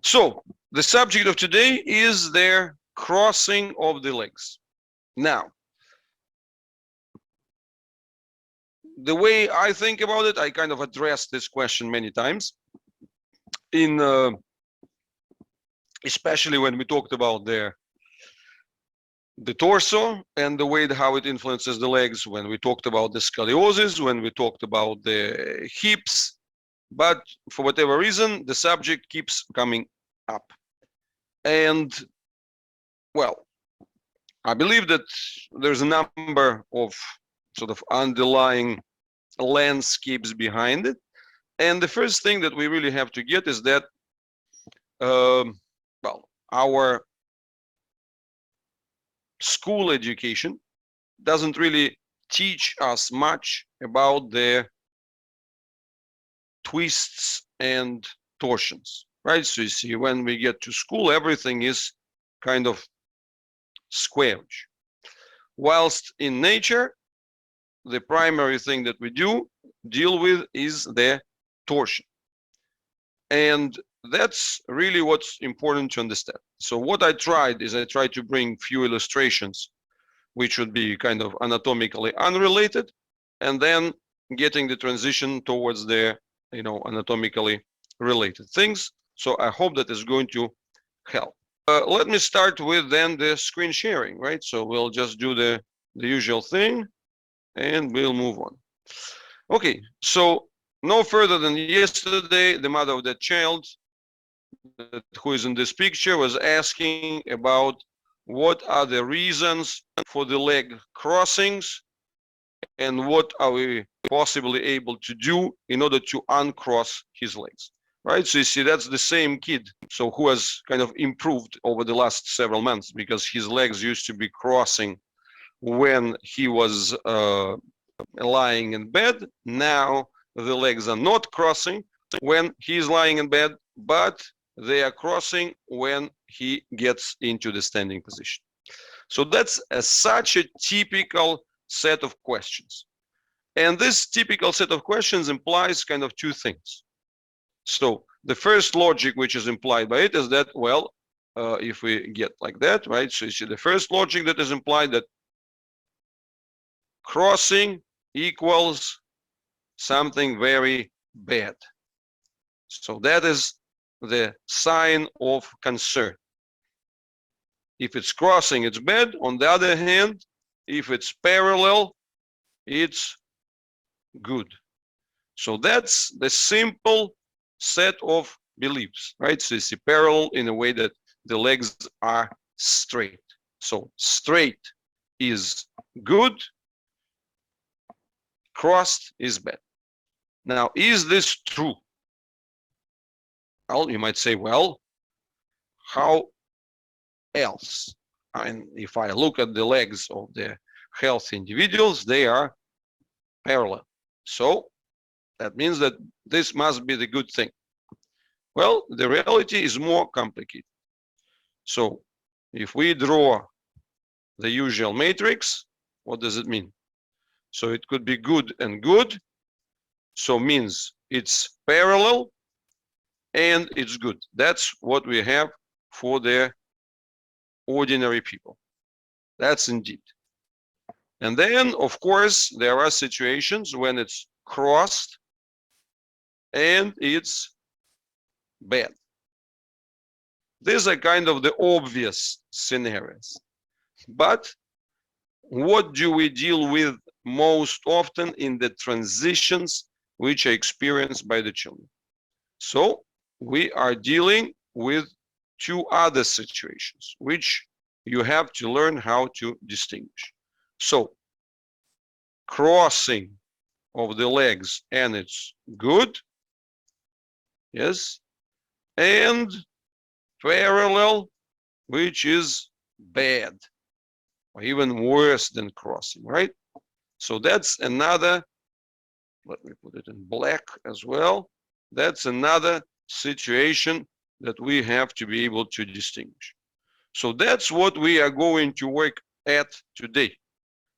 So the subject of today is their crossing of the legs. Now, the way I think about it, I kind of addressed this question many times in especially when we talked about the torso and the way how it influences the legs, when we talked about the scoliosis, when we talked about the hips, but for whatever reason, the subject keeps coming up. And well, I believe that there's a number of sort of underlying landscapes behind it. And the first thing that we really have to get is that, well, our school education doesn't really teach us much about the twists and torsions, right? So you see, when we get to school, everything is kind of squarish. Whilst in nature, the primary thing that we deal with is the torsion. And that's really what's important to understand. So what I tried is I tried to bring few illustrations which would be kind of anatomically unrelated, and then getting the transition towards the anatomically related things. So I hope that is going to help. Let me start with then the screen sharing, right? So we'll just do the usual thing and we'll move on. Okay, so no further than yesterday, the mother of that child who is in this picture was asking about what are the reasons for the leg crossings and what are we possibly able to do in order to uncross his legs, right? So you see, that's the same kid, so who has kind of improved over the last several months, because his legs used to be crossing when he was lying in bed. Now the legs are not crossing when he's lying in bed, but they are crossing when he gets into the standing position. So that's such a typical set of questions. And this typical set of questions implies kind of two things. So the first logic which is implied by it is that, well, if we get like that, right? So you see, the first logic that is implied that crossing equals something very bad. So that is the sign of concern. If it's crossing, it's bad. On the other hand, if it's parallel, it's good. So that's the simple set of beliefs, right? So you see, parallel in a way that the legs are straight. So straight is good, crossed is bad. Now, is this true? Well, you might say, well, how else? I mean, if I look at the legs of the healthy individuals, they are parallel. So that means that this must be the good thing. Well, the reality is more complicated. So if we draw the usual matrix, what does it mean? So it could be good and good. So means it's parallel and it's good. That's what we have for the ordinary people. That's indeed. And then, of course, there are situations when it's crossed and it's bad. These are kind of the obvious scenarios. But what do we deal with most often in the transitions which are experienced by the children? So we are dealing with two other situations which you have to learn how to distinguish. So crossing of the legs and it's good, yes, and parallel, which is bad, or even worse than crossing, right? So that's another, let me put it in black as well, that's another situation that we have to be able to distinguish. So that's what we are going to work at today,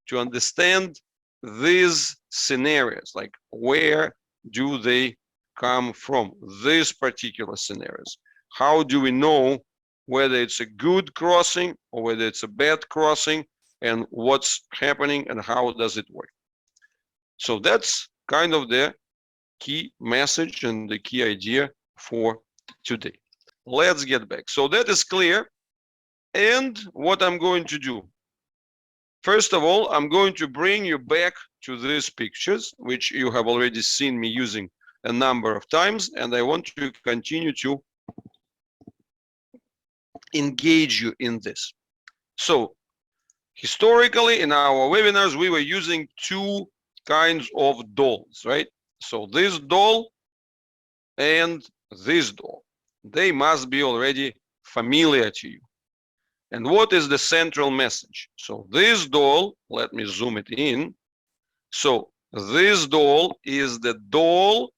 to understand these scenarios, like where do they come from, these particular scenarios. how do we know whether it's a good crossing or whether it's a bad crossing, and what's happening and how does it work? So that's kind of the key message and the key idea for today. Let's get back. So that is clear. And what I'm going to do, first of all, I'm going to bring you back to these pictures, which you have already seen me using a number of times, and I want to continue to engage you in this. So historically, in our webinars, we were using two kinds of dolls, right? So this doll and this doll, they must be already familiar to you. And what is the central message? So this doll, let me zoom it in. So this doll is the doll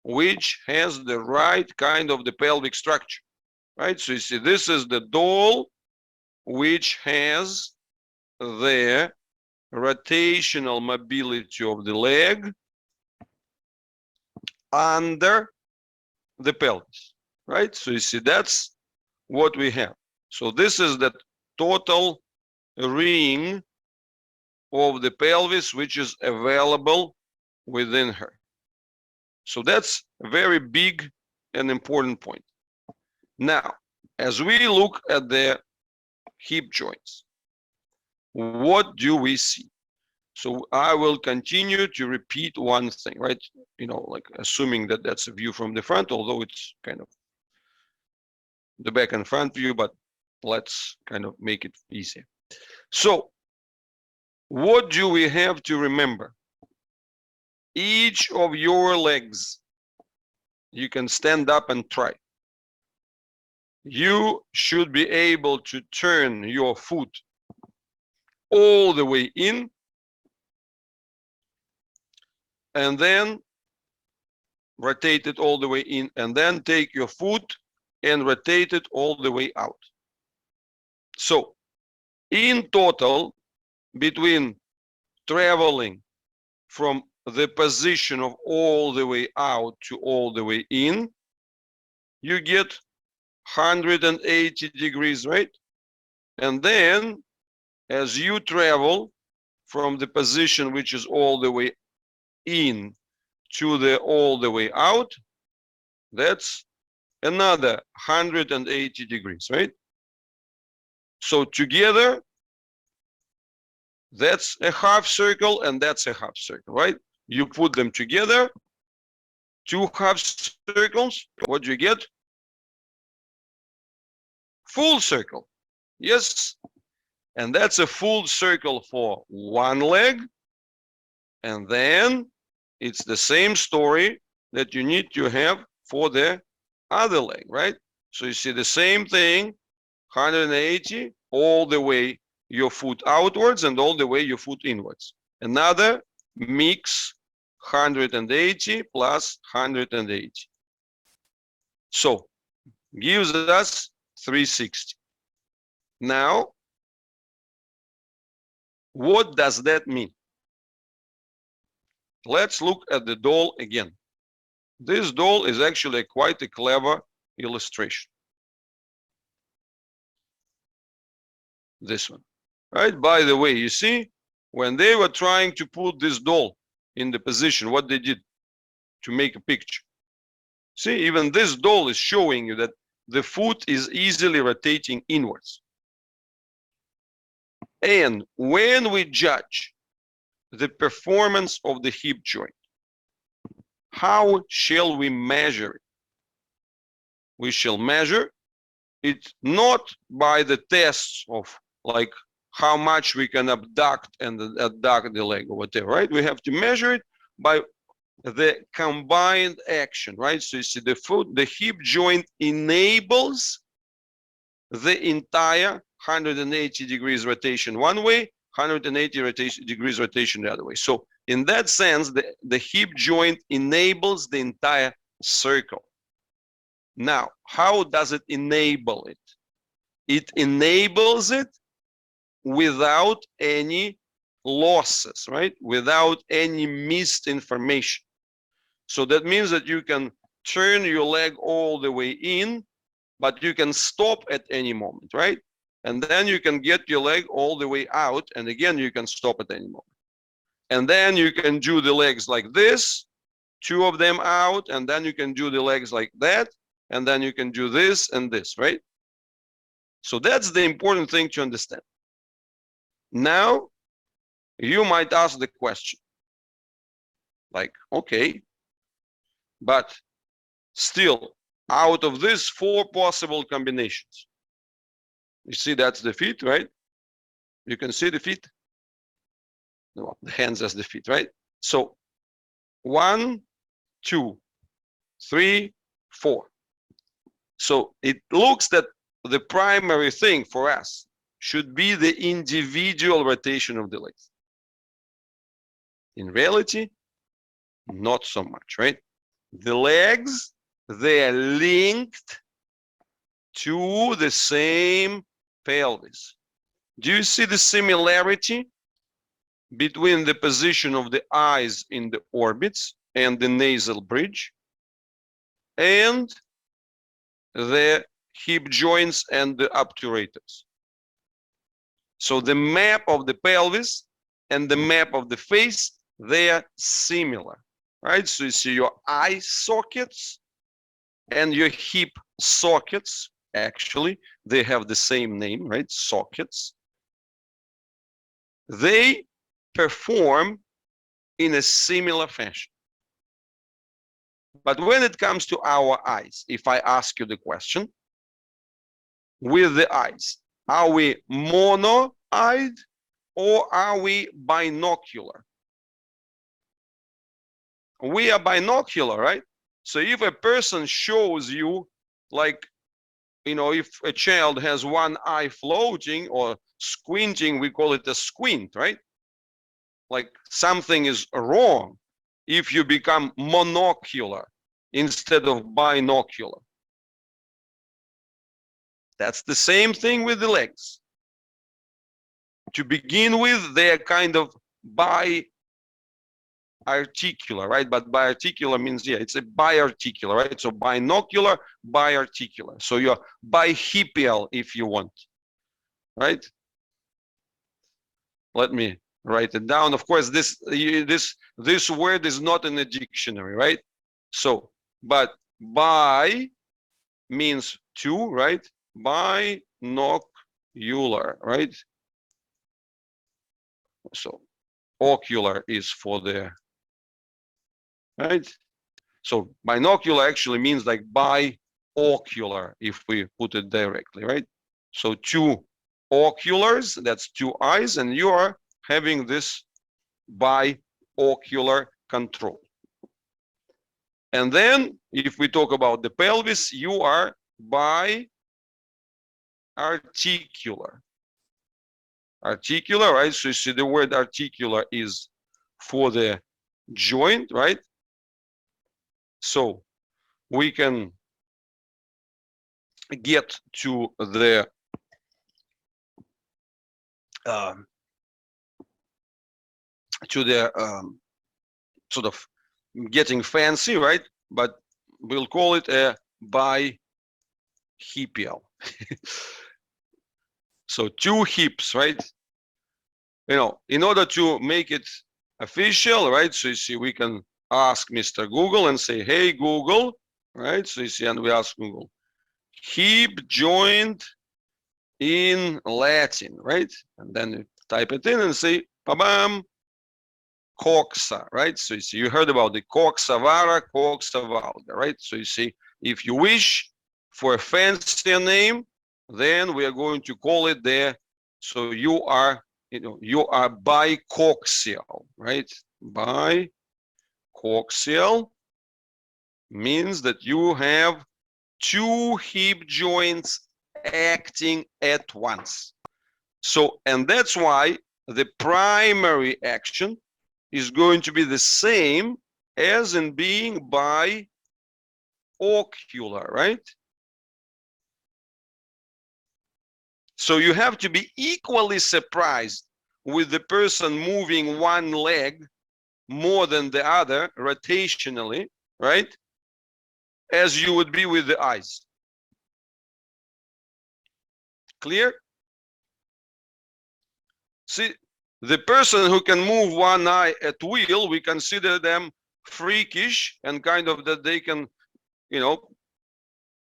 which has the right kind of the pelvic structure, right? So you see, this is the doll which has the rotational mobility of the leg under the pelvis, right? So you see, that's what we have. So this is the total ring of the pelvis which is available within her. So that's a very big and important point. Now, as we look at the hip joints, what do we see? So I will continue to repeat one thing, right? You know, like assuming that that's a view from the front, although it's kind of the back and front view, but let's kind of make it easier. So what do we have to remember? Each of your legs, you can stand up and try. You should be able to turn your foot all the way in and then rotate it all the way in, and then take your foot and rotate it all the way out. So in total, between traveling from the position of all the way out to all the way in, you get 180 degrees, right? And then as you travel from the position which is all the way in to the all the way out, that's another 180 degrees, right? So together, that's a half circle and that's a half circle, right? You put them together, two half circles, what do you get? Full circle, yes. And that's a full circle for one leg. And then it's the same story that you need to have for the other leg, right? So you see the same thing, 180 all the way your foot outwards and all the way your foot inwards. Another mix, 180 plus 180. So gives us 360. Now, what does that mean? Let's look at the doll again. This doll is actually quite a clever illustration. This one, right? By the way, you see, when they were trying to put this doll in the position, what they did to make a picture. See, even this doll is showing you that the foot is easily rotating inwards. And when we judge the performance of the hip joint, how shall we measure it? We shall measure it not by the tests of like how much we can abduct and adduct the leg or whatever, right? We have to measure it by the combined action, right? So you see the foot, the hip joint enables the entire 180 degrees rotation one way, 180 degrees rotation the other way. So in that sense, the hip joint enables the entire circle. Now, how does it enable it? It enables it without any losses, right? Without any missed information. So that means that you can turn your leg all the way in but you can stop at any moment, right? And then you can get your leg all the way out, and again, you can stop at any moment. And then you can do the legs like this, two of them out, and then you can do the legs like that, and then you can do this and this, right? So that's the important thing to understand. Now, you might ask the question, like, okay, but still, out of these 4 possible combinations, you see that's the feet, right? You can see the feet? No, the hands as the feet, right? So 1, 2, 3, 4. So it looks that the primary thing for us should be the individual rotation of the legs. In reality, not so much, right? The legs, they are linked to the same pelvis. Do you see the similarity between the position of the eyes in the orbits and the nasal bridge and the hip joints and the obturators? So the map of the pelvis and the map of the face, they are similar, right? So you see your eye sockets and your hip sockets, actually, they have the same name, right? Sockets. They perform in a similar fashion. But when it comes to our eyes, if I ask you the question, with the eyes, are we mono-eyed or are we binocular? We are binocular, right? So if a person shows you, like, you know, if a child has one eye floating or squinting, we call it a squint, right? Like something is wrong if you become monocular instead of binocular. That's the same thing with the legs. To begin with, they're kind of bi-articular, right? But bi-articular means, yeah, it's a biarticular, right? So binocular, biarticular. So you're bihipial if you want, right? Let me write it down. Of course, this word is not in the dictionary, right? So, but bi means two, right? Binocular, right? So ocular is for the, right? So binocular actually means like biocular if we put it directly, right? So two oculars, that's two eyes, and you are having this biocular control. And then if we talk about the pelvis, you are biarticular. Articular, right? So you see the word articular is for the joint, right? So we can get to the sort of getting fancy, right? But we'll call it a bihipial. So two hips, right? You know, in order to make it official, right? So you see, we can ask Mr. Google and say, hey, Google, right? So you see, and we ask Google, hip joint in Latin, right? And then you type it in and say, pa-bam, coxa, right? So you see, you heard about the coxa vara, coxa valga, right? So you see, if you wish for a fancier name, then we are going to call it there. So you are, you know, you are bicoxial, right? Bicoxial means that you have two hip joints acting at once. So, and that's why the primary action is going to be the same as in being biocular, right? So you have to be equally surprised with the person moving one leg more than the other rotationally, right? As you would be with the eyes. Clear? See, the person who can move one eye at will, we consider them freakish and kind of that they can, you know,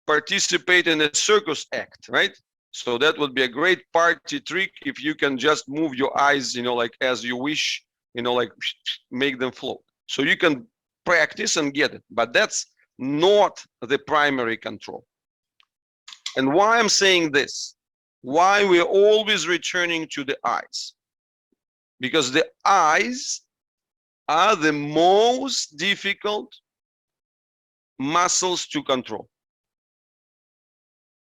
participate in a circus act, right? So that would be a great party trick if you can just move your eyes, you know, like as you wish, you know, like make them float. So you can practice and get it, but that's not the primary control. And why I'm saying this, why we're always returning to the eyes, because the eyes are the most difficult muscles to control.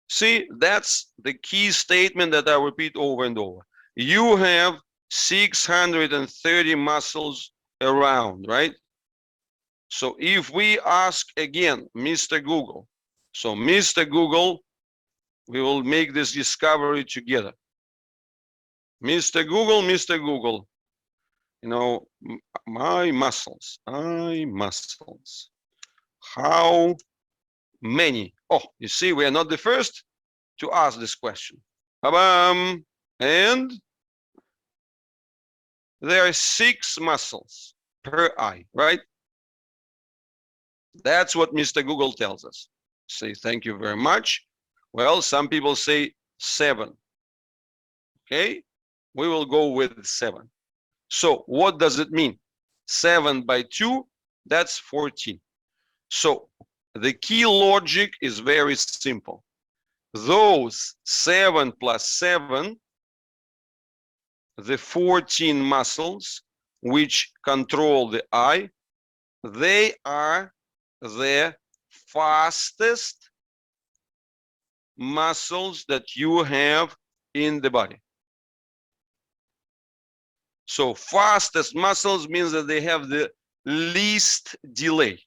See, that's the key statement that I repeat over and over. You have 630 muscles around, right? So if we ask again, Mr. Google, so Mr. Google, we will make this discovery together. Mr. Google, you know, my muscles, how many? Oh, you see, we are not the first to ask this question. And there are 6 muscles per eye, right? That's what Mr. Google tells us. Say thank you very much. Well, some people say 7. Okay, we will go with 7. So what does it mean? 7 by 2, that's 14. So the key logic is very simple. Those 7 plus 7, the 14 muscles which control the eye, they are the fastest muscles that you have in the body. So fastest muscles means that they have the least delay.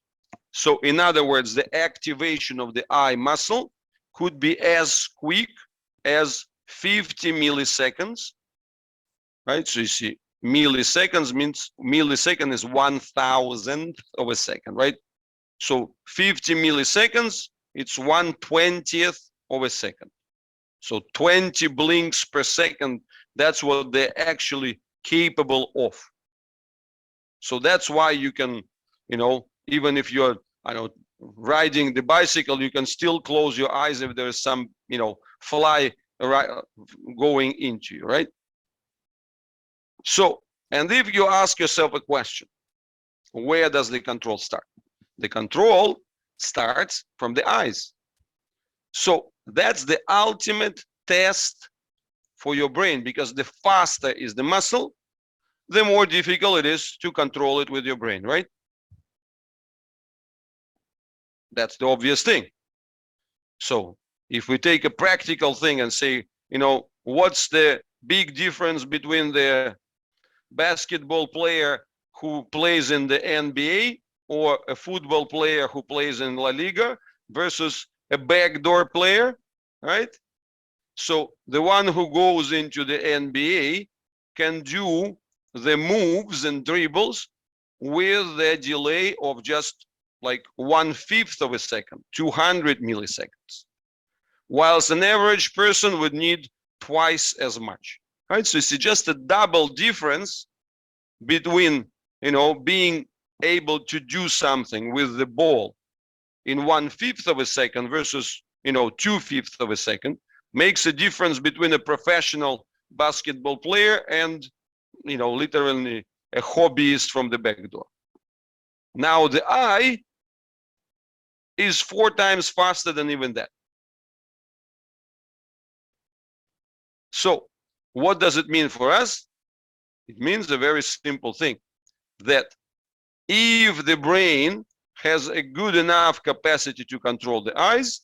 So in other words, the activation of the eye muscle could be as quick as 50 milliseconds, right? So you see, milliseconds means, millisecond is 1,000th of a second, right? So 50 milliseconds, it's 1/20th of a second. So 20 blinks per second, that's what they're actually capable of. So that's why you can, you know, even if you're, I don't know, riding the bicycle, you can still close your eyes if there's some, you know, fly going into you, right? So, and if you ask yourself a question, where does the control start? The control starts from the eyes. So that's the ultimate test for your brain, because the faster is the muscle, the more difficult it is to control it with your brain, right? That's the obvious thing. So if we take a practical thing and say, you know, what's the big difference between the basketball player who plays in the NBA or a football player who plays in La Liga versus a backdoor player, right? So the one who goes into the NBA can do the moves and dribbles with the delay of just like 1/5 of a second, 200 milliseconds, whilst an average person would need twice as much, right? So it's just a double difference between, you know, being able to do something with the ball in 1/5 of a second versus, you know, 2/5 of a second, makes a difference between a professional basketball player and, you know, literally a hobbyist from the back door. Now the eye is 4 times faster than even that. So what does it mean for us? It means a very simple thing, that if the brain has a good enough capacity to control the eyes,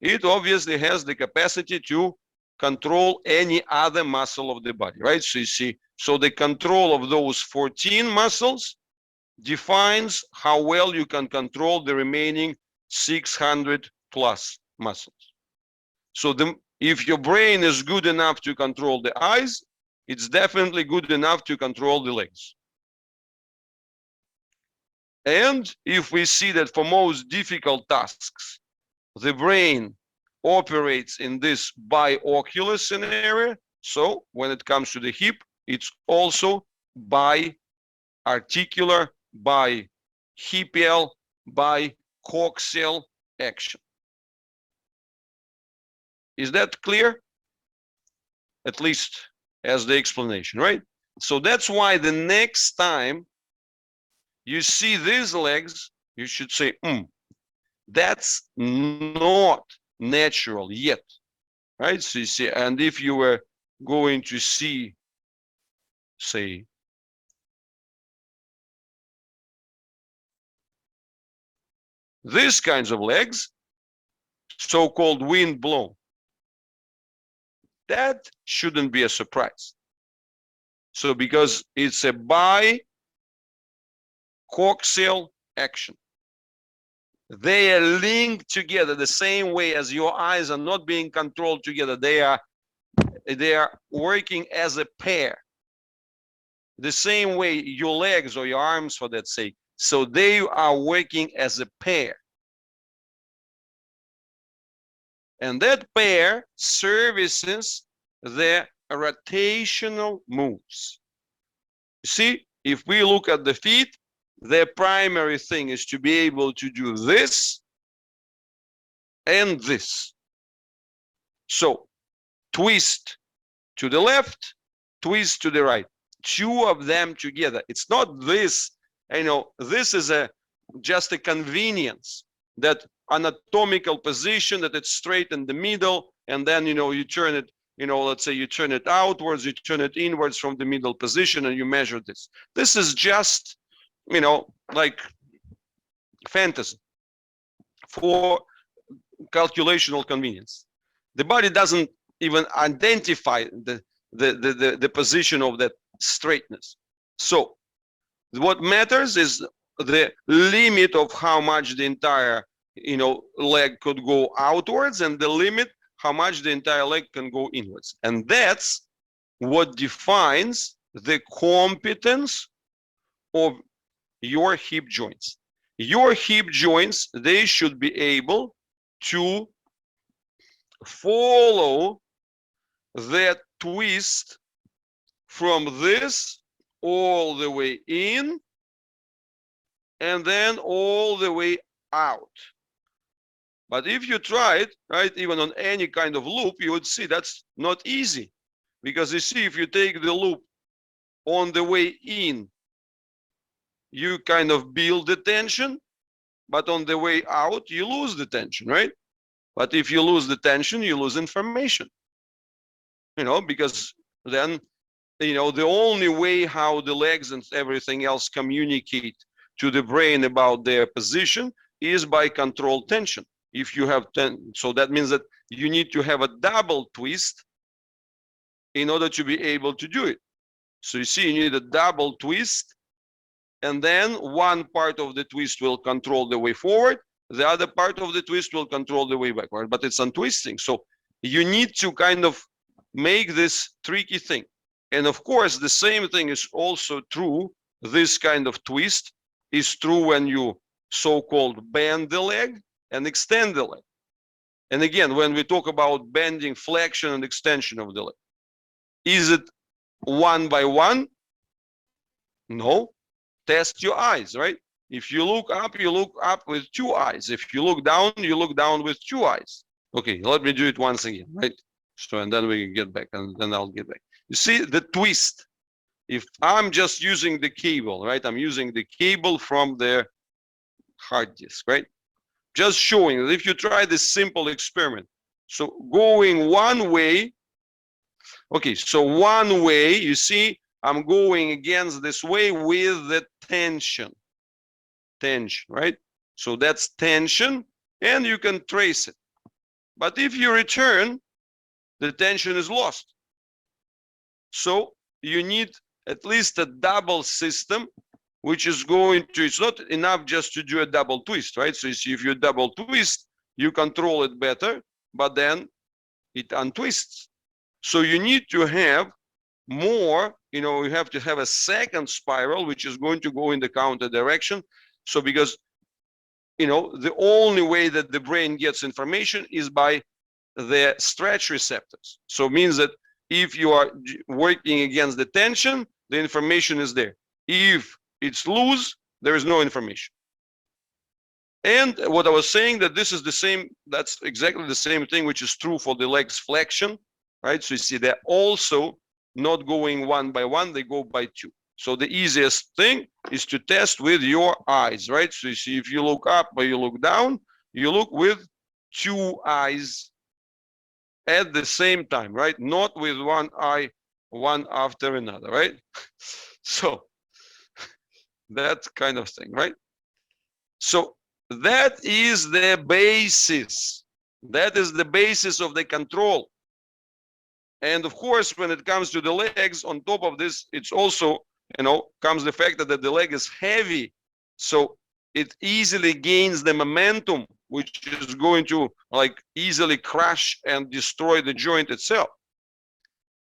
it obviously has the capacity to control any other muscle of the body, right? So you see, so the control of those 14 muscles defines how well you can control the remaining 600 plus muscles. So if your brain is good enough to control the eyes, it's definitely good enough to control the legs. And if we see that for most difficult tasks, the brain operates in this biocular scenario. So when it comes to the hip, it's also bi-articular, bi-hipial, bi-coaxial action. Is that clear? At least as the explanation, right? So that's why the next time you see these legs, you should say, that's not natural yet, right? So you see, and if you were going to see, say, these kinds of legs, so-called wind blown, that shouldn't be a surprise. So because it's a bi-coaxial action. They are linked together the same way as your eyes are not being controlled together. They are working as a pair. The same way your legs or your arms, for that sake. So they are working as a pair. And that pair services the rotational moves. You see, if we look at the feet, the primary thing is to be able to do this and this. So twist to the left, twist to the right. Two of them together. It's not this, this is just a convenience, that anatomical position, that it's straight in the middle, and then you turn it, let's say you turn it outwards, you turn it inwards from the middle position, and you measure this. This is just like fantasy for calculational convenience. The body doesn't even identify the position of that straightness. So what matters is the limit of how much the entire leg could go outwards, and the limit how much the entire leg can go inwards. And that's what defines the competence of your hip joints. Your hip joints, they should be able to follow that twist from this all the way in and then all the way out. But if you try it, right, even on any kind of loop, you would see that's not easy. Because you see, if you take the loop on the way in, you kind of build the tension, but on the way out, you lose the tension, right? But if you lose the tension, you lose information. Because then, the only way how the legs and everything else communicate to the brain about their position is by controlled tension. If you have so that means that you need to have a double twist in order to be able to do it. So you see, you need a double twist, and then one part of the twist will control the way forward, the other part of the twist will control the way backward, but it's untwisting. So you need to kind of make this tricky thing. And of course, the same thing is also true. This kind of twist is true when you so-called bend the leg and extend the leg. And again, when we talk about bending, flexion, and extension of the leg, is it one by one? No. Test your eyes, right? If you look up with two eyes. If you look down with two eyes. Okay, let me do it once again, right? So, and then we can get back, and then I'll get back. You see the twist. If I'm just using the cable, right? I'm using the cable from the hard disk, right? Just showing that if you try this simple experiment. So going one way, okay, so one way, you see, I'm going against this way with the tension, right? So that's tension, and you can trace it. But if you return, the tension is lost. So you need at least a double system, which is going to, it's not enough just to do a double twist, right? So you see, if you double twist, you control it better, but then it untwists. So you need to have more, you have to have a second spiral, which is going to go in the counter direction. So because, the only way that the brain gets information is by the stretch receptors. So it means that if you are working against the tension, the information is there. If it's loose, there is no information. And what I was saying, that this is the same, that's exactly the same thing which is true for the legs flexion, right? So you see they're also not going one by one, they go by two. So the easiest thing is to test with your eyes, right? So you see if you look up or you look down, you look with two eyes at the same time, right? Not with one eye, one after another, right? So that kind of thing, right? So that is the basis. That is the basis of the control. And of course, when it comes to the legs, on top of this, it's also, comes the fact that the leg is heavy. So it easily gains the momentum, which is going to like easily crush and destroy the joint itself.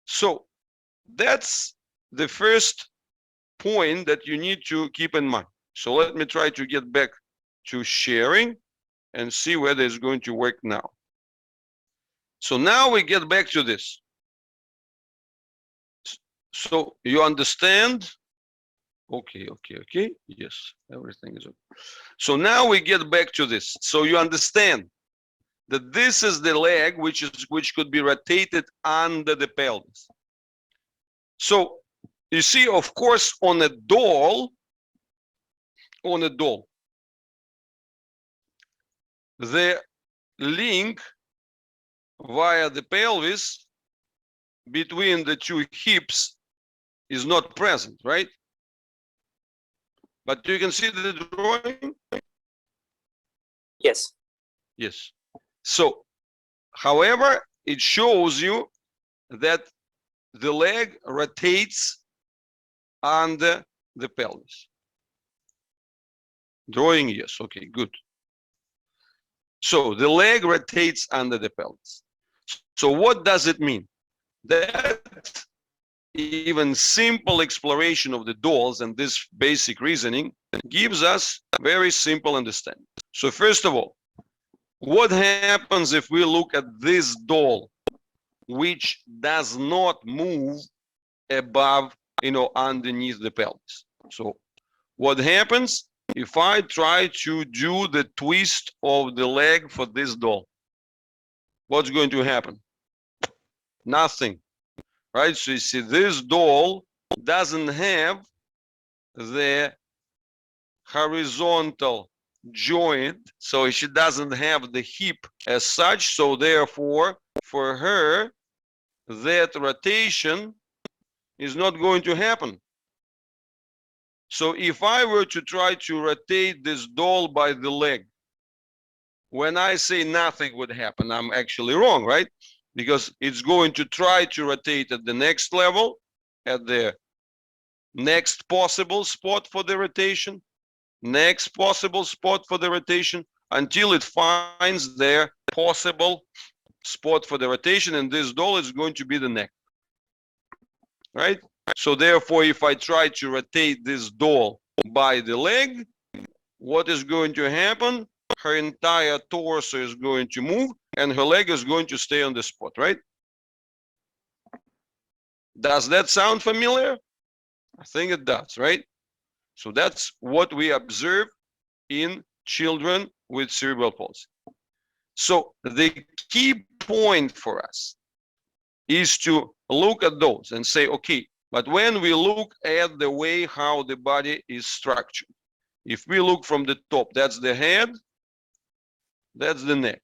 So that's the first point that you need to keep in mind. So let me try to get back to sharing and see whether it's going to work now. So now we get back to this. So you understand? Okay. Yes, everything is okay. So now we get back to this. So you understand that this is the leg which could be rotated under the pelvis. So you see, of course, on a doll, the link via the pelvis between the two hips is not present, right? But you can see the drawing? Yes. Yes. So, however, it shows you that the leg rotates under the pelvis. Drawing, yes. Okay, good. So the leg rotates under the pelvis. So what does it mean? That even simple exploration of the dolls and this basic reasoning gives us very simple understanding. So first of all, what happens if we look at this doll which does not move above, underneath the pelvis? So what happens if I try to do the twist of the leg for this doll? What's going to happen? Nothing, right? So you see, this doll doesn't have the horizontal joint, so she doesn't have the hip as such. So therefore, for her, that rotation is not going to happen. So if I were to try to rotate this doll by the leg, when I say nothing would happen, I'm actually wrong, right? Because it's going to try to rotate at the next level, at the next possible spot for the rotation, next possible spot for the rotation, until it finds their possible spot for the rotation, and this doll is going to be the neck, right? So therefore, if I try to rotate this doll by the leg, what is going to happen? Her entire torso is going to move and her leg is going to stay on the spot, right? Does that sound familiar? I think it does, right? So that's what we observe in children with cerebral palsy. So the key point for us is to look at those and say, okay, but when we look at the way how the body is structured, if we look from the top, that's the head, that's the neck,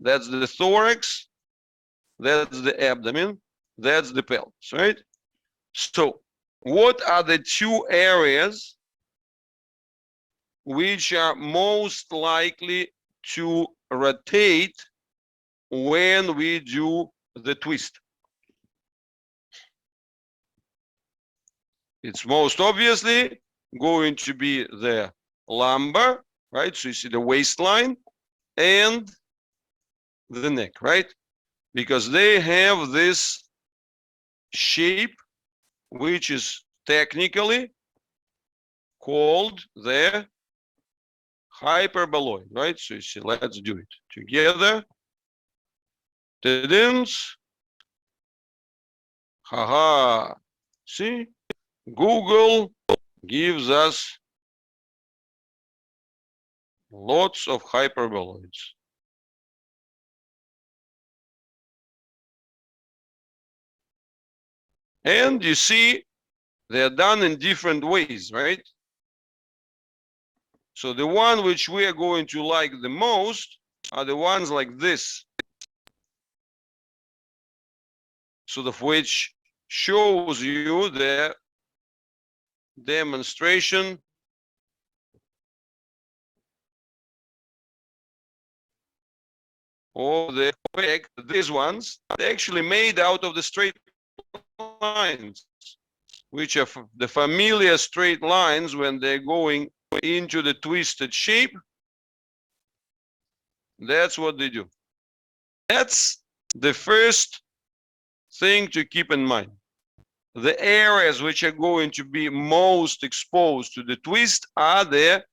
that's the thorax, that's the abdomen, that's the pelvis, right? So what are the two areas which are most likely to rotate when we do the twist? It's most obviously going to be the lumbar, right? So you see the waistline and the neck, right? Because they have this shape, which is technically called the hyperboloid, right? So you see, let's do it together. Tedins. Haha. See? Google gives us lots of hyperboloids. And you see, they're done in different ways, right? So the one which we are going to like the most are the ones like this. So of which shows you the demonstration of the fact that these ones they're actually made out of the straight lines, which are the familiar straight lines when they're going into the twisted shape. That's what they do. That's the first thing to keep in mind. The areas which are going to be most exposed to the twist are the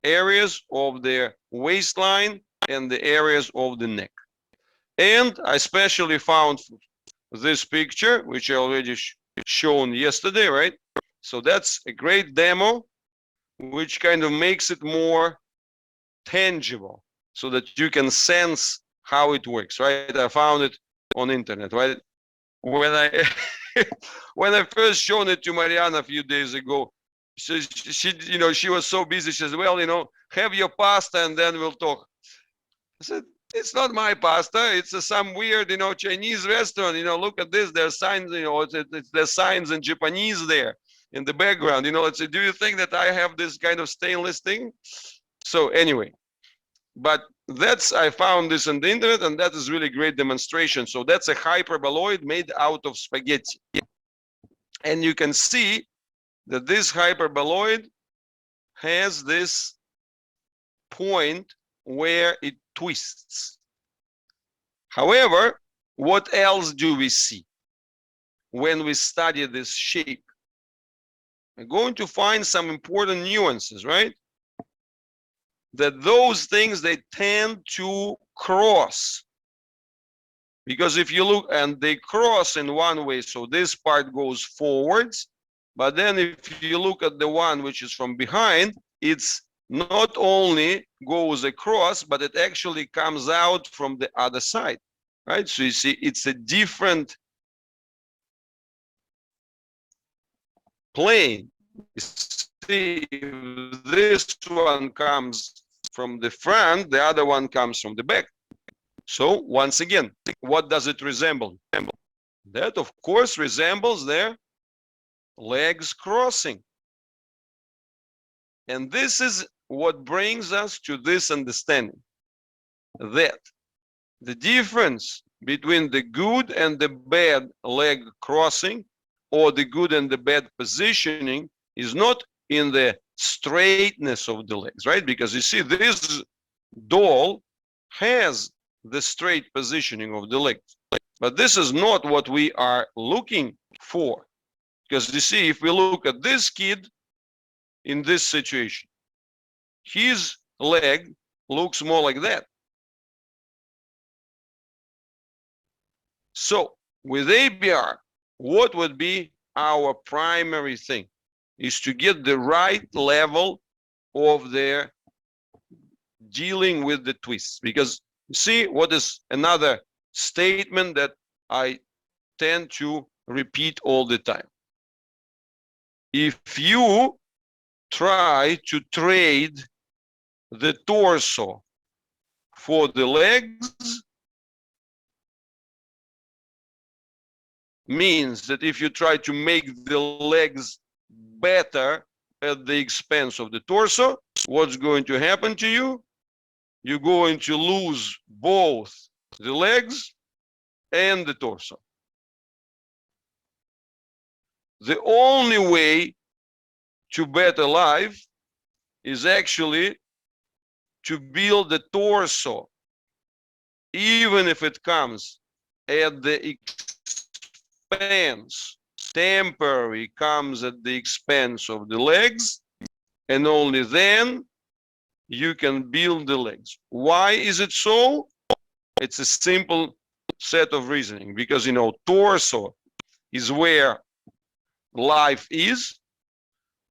areas of the waistline and the areas of the neck. And I especially found this picture, which I already shown yesterday, right? So that's a great demo, which kind of makes it more tangible so that you can sense how it works, right? I found it on internet, right? When I when I first shown it to Mariana a few days ago, she was so busy. She says, well, have your pasta and then we'll talk. I said, it's not my pasta. It's some weird, Chinese restaurant. Look at this. There's signs, there's signs in Japanese there in the background. Do you think that I have this kind of stainless thing? So anyway, but I found this on the internet, and that is really great demonstration. So that's a hyperboloid made out of spaghetti. And you can see that this hyperboloid has this point where it twists. However, what else do we see when we study this shape? We're going to find some important nuances, right? That those things, they tend to cross. Because if you look, and they cross in one way, so this part goes forwards, but then if you look at the one which is from behind, it's not only goes across, but it actually comes out from the other side, right? So you see, it's a different plane. You see, if this one comes from the front, the other one comes from the back. So once again, what does it resemble? That, of course, resembles their legs crossing. And this is what brings us to this understanding, that the difference between the good and the bad leg crossing, or the good and the bad positioning, is not in the straightness of the legs, right? Because you see, this doll has the straight positioning of the legs, but this is not what we are looking for. Because you see, if we look at this kid in this situation, his leg looks more like that. So with ABR, what would be our primary thing? Is to get the right level of their dealing with the twists. Because see, what is another statement that I tend to repeat all the time? If you try to trade the torso for the legs, means that if you try to make the legs better at the expense of the torso, what's going to happen to you? You're going to lose both the legs and the torso. The only way to better life is actually to build the torso, even if it comes at the expense, temporary comes at the expense of the legs, and only then you can build the legs. Why is it so? It's a simple set of reasoning because, torso is where life is,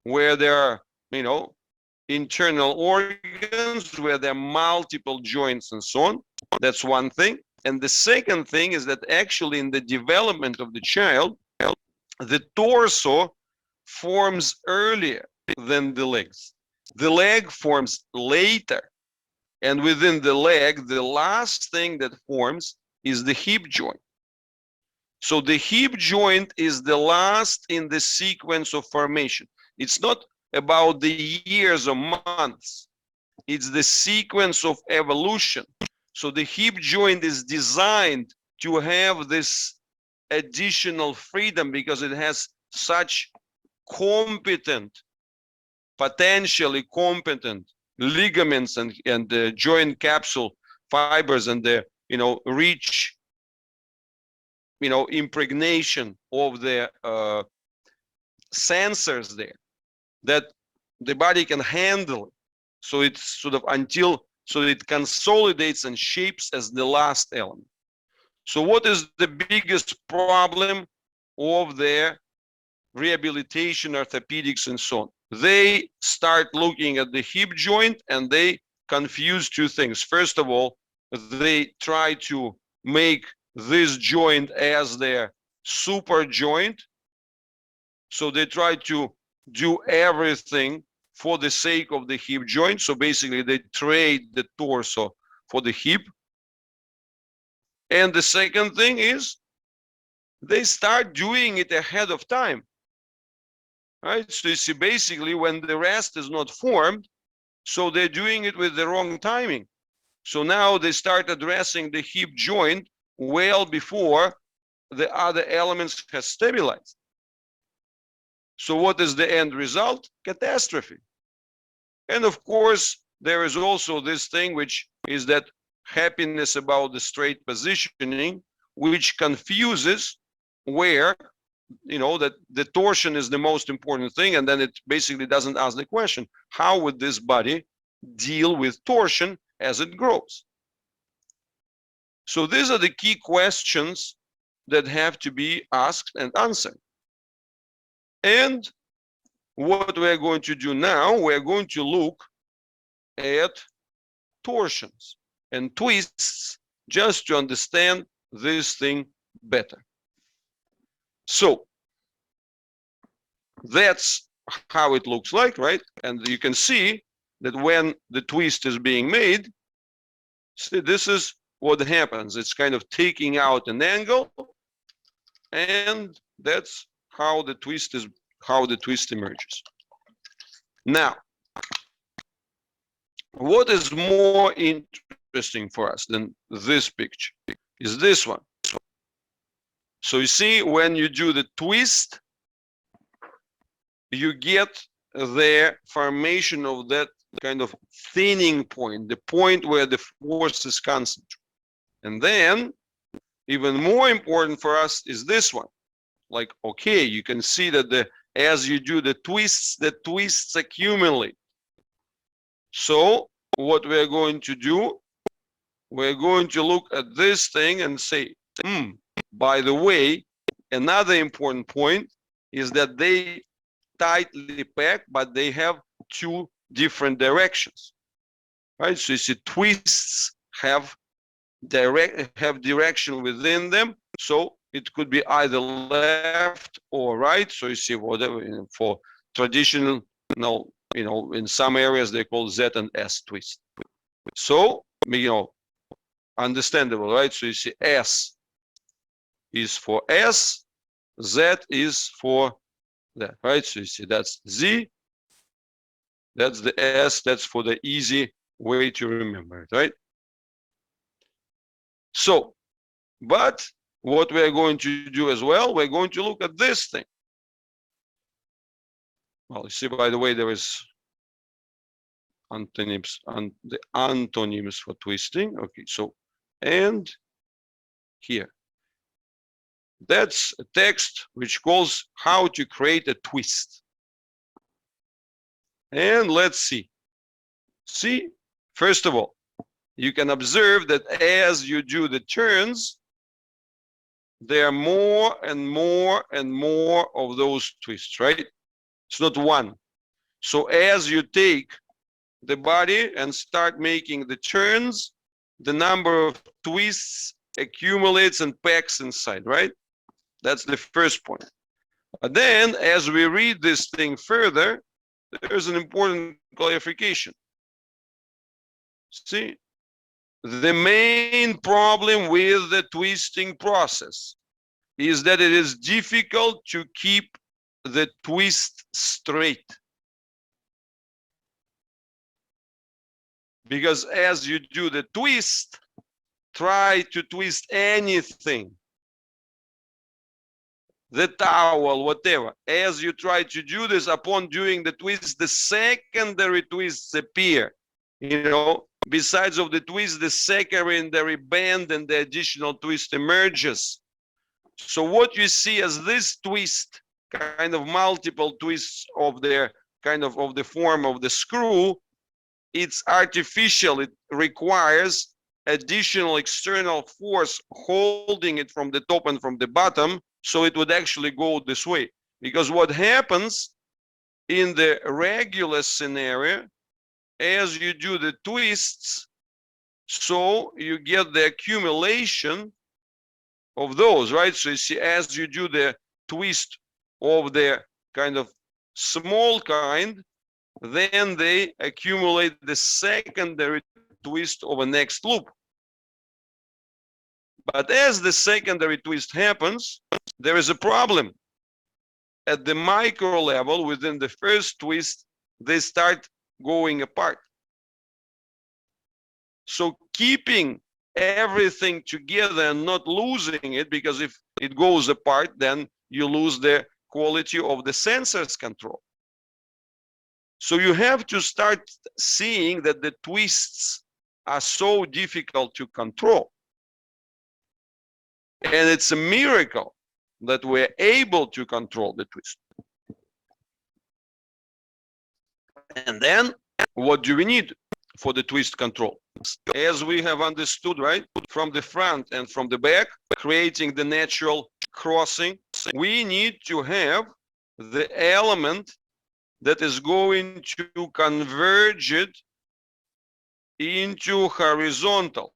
where there are, internal organs, where there are multiple joints and so on. That's one thing. And the second thing is that actually in the development of the child, the torso forms earlier than the legs. The leg forms later. And within the leg, the last thing that forms is the hip joint. So the hip joint is the last in the sequence of formation. It's not about the years or months. It's the sequence of evolution. So the hip joint is designed to have this additional freedom because it has such potentially competent ligaments and the joint capsule fibers and the rich impregnation of the sensors there that the body can handle. So it's sort of so it consolidates and shapes as the last element. So what is the biggest problem of their rehabilitation, orthopedics, and so on? They start looking at the hip joint and they confuse two things. First of all, they try to make this joint as their super joint. So they try to do everything for the sake of the hip joint. So basically they trade the torso for the hip. And the second thing is they start doing it ahead of time. Right? So you see, basically when the rest is not formed, so they're doing it with the wrong timing. So now they start addressing the hip joint well before the other elements have stabilized. So what is the end result? Catastrophe. And of course, there is also this thing, which is that happiness about the straight positioning, which confuses where, that the torsion is the most important thing. And then it basically doesn't ask the question, how would this body deal with torsion as it grows? So these are the key questions that have to be asked and answered. And what we're going to do now, we're going to look at torsions and twists just to understand this thing better. So that's how it looks like, right? And you can see that when the twist is being made, see, this is what happens. It's kind of taking out an angle, and that's how the twist emerges. Now, what is more interesting for us than this picture is this one. So you see, when you do the twist, you get the formation of that kind of thinning point, the point where the force is concentrated. And then, even more important for us is this one. Like, okay, you can see that as you do the twists accumulate. So what we're going to do, we're going to look at this thing and say, by the way, another important point is that they tightly pack, but they have two different directions, right? So you see, twists have direction within them. So it could be either left or right. So you see, whatever for traditional, in some areas they call Z and S twist. So understandable, right? So you see, S is for S, Z is for that, right? So you see, that's Z, that's the S, that's for the easy way to remember it, right? So, but what we're going to do as well, we're going to look at this thing. Well, you see, by the way, there is antonyms and the antonyms for twisting. Okay, so, and here. That's a text which calls how to create a twist. And let's see. See, first of all, you can observe that as you do the turns, there are more and more and more of those twists, right? It's not one. So as you take the body and start making the turns, the number of twists accumulates and packs inside, right? That's the first point. But then as we read this thing further, there's an important clarification. See, the main problem with the twisting process is that it is difficult to keep the twist straight. Because as you do the twist, try to twist anything, the towel, whatever. As you try to do this, upon doing the twist, the secondary twists appear. You know, besides of the twist, the secondary band and the additional twist emerges. So what you see as this twist, kind of multiple twists of the kind of the form of the screw, it's artificial. It requires additional external force holding it from the top and from the bottom, so it would actually go this way. Because what happens in the regular scenario, as you do the twists, so you get the accumulation of those, right? So you see, as you do the twist of the kind of small kind, then they accumulate the secondary twist of a next loop. But as the secondary twist happens, there is a problem. At the micro level, within the first twist, they start going apart. So keeping everything together and not losing it, because if it goes apart, then you lose the quality of the sensor's control. So you have to start seeing that the twists are so difficult to control. And it's a miracle that we're able to control the twist. And then what do we need for the twist control? As we have understood, right, from the front and from the back, creating the natural crossing, we need to have the element that is going to converge it into horizontal.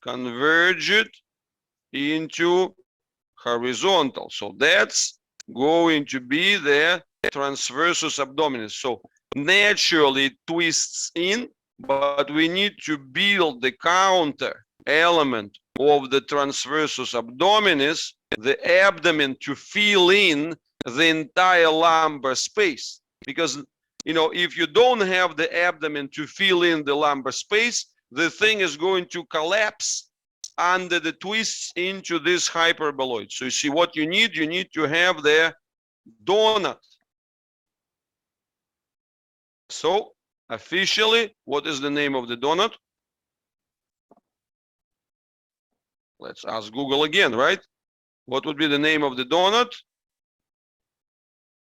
Converge it into horizontal. So that's going to be the transversus abdominis. So naturally it twists in, but we need to build the counter element of the transversus abdominis, the abdomen, to fill in the entire lumbar space. Because, you know, if you don't have the abdomen to fill in the lumbar space, the thing is going to collapse under the twists into this hyperboloid. So you see what you need to have the donut. So officially, what is the name of the donut? Let's ask Google again, right? What would be the name of the donut?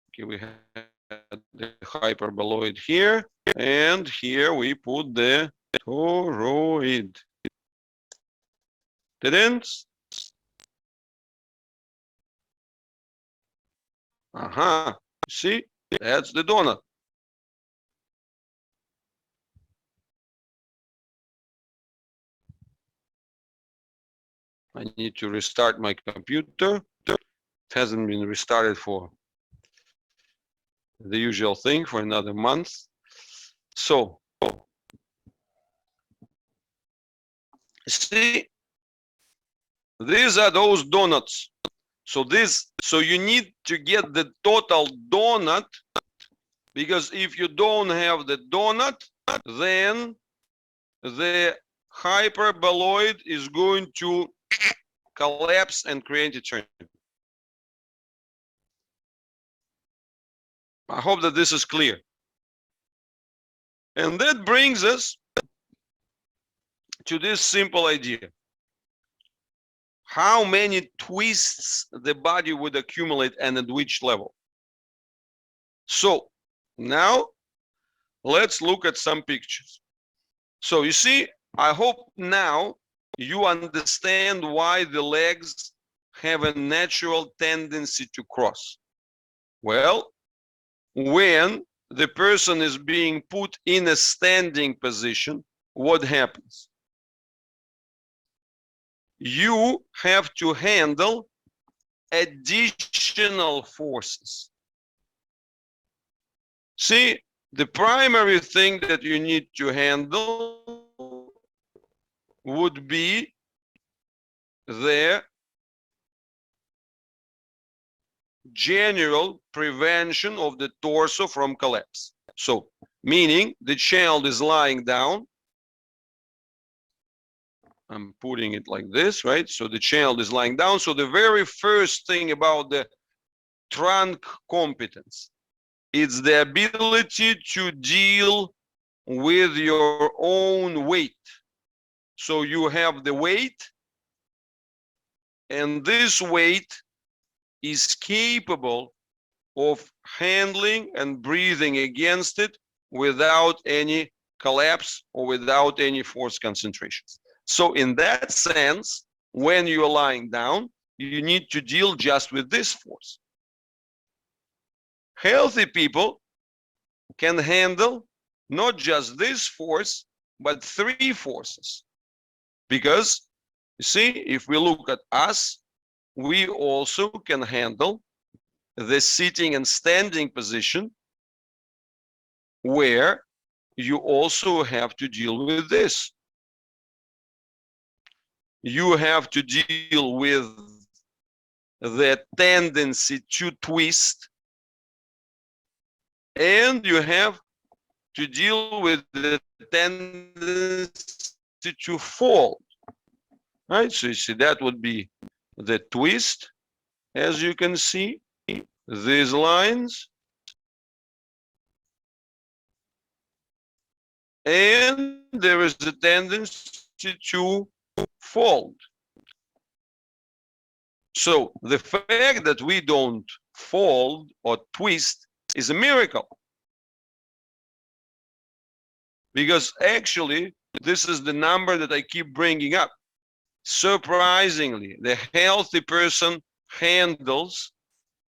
Okay, we have the hyperboloid here, and here we put the toroid. Didn't? See, that's the donut. I need to restart my computer. It hasn't been restarted for the usual thing for another month. So, see, these are those donuts. So you need to get the total donut, because if you don't have the donut, then the hyperboloid is going to collapse and create a turn. I hope that this is clear. And that brings us to this simple idea. How many twists the body would accumulate and at which level? So now let's look at some pictures. So you see, I hope now you understand why the legs have a natural tendency to cross. Well, when the person is being put in a standing position, what happens? You have to handle additional forces. See, the primary thing that you need to handle would be the general prevention of the torso from collapse. So, meaning the child is lying down. I'm putting it like this, right? So the child is lying down. So the very first thing about the trunk competence is the ability to deal with your own weight. So you have the weight, and this weight is capable of handling and breathing against it without any collapse or without any force concentrations. So in that sense, when you're lying down, you need to deal just with this force. Healthy people can handle not just this force, but 3 forces. Because, you see, if we look at us, we also can handle the sitting and standing position, where you also have to deal with this. You have to deal with the tendency to twist, and you have to deal with the tendency to fold, right? So you see, that would be the twist, as you can see, these lines, and there is a tendency to fold. So the fact that we don't fold or twist is a miracle, because actually this is the number that I keep bringing up. Surprisingly, the healthy person handles